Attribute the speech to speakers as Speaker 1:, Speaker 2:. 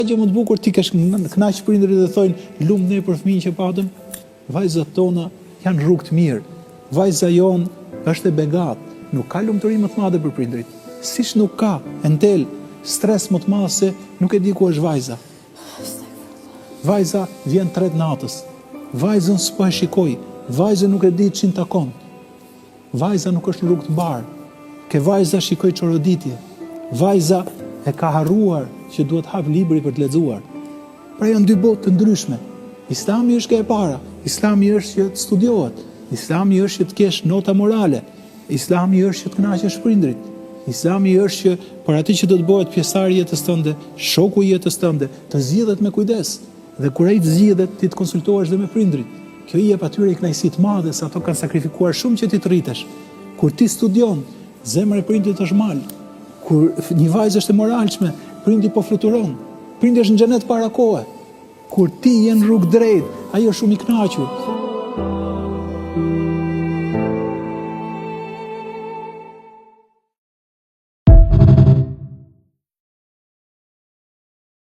Speaker 1: Gjë më të bukur ti kesh kënaq prindërit dhe thojnë lumë ne për fëmijën që patëm. Vajzat tona janë rrugë të mirë. Vajza jon është e begat. Nuk ka lumturi më të madhe për prindërit. Siç nuk ka entel stres më të madh se nuk e di ku është vajza. Vajza vjen 3 natës. Vajzën s'po e shikoj. Vajza nuk e di ç'in takon. Vajza nuk është në rrugë të mbar. Ke vajza shikoj çoroditje. Vajza e ka harruar që duhet hap libri për të lexuar. Pra janë dy botë të ndryshme. Islami është e para, Islami është që të studiohet, Islami është që të kesh nota morale, Islami është që të kënaqesh prindrit, Islami është që për atë që do të bëhet pjesëtar i jetës tënde, shoku i jetës tënde, të zgjidhet me kujdes. Dhe kur ai të zgjidhet, ti të konsultohesh dhe me prindrit. Kjo i jep atyre kënaqësi të madhe se ato kanë sakrifikuar shumë që ti të rritesh. Kur ti studion, zemra e prindit është mal. Kur një vajzë është e moralshme, prindi po fluturon. Prindi është në xhenet para kohe. Kur ti je në rrugë drejt, ai është shumë i kënaqur.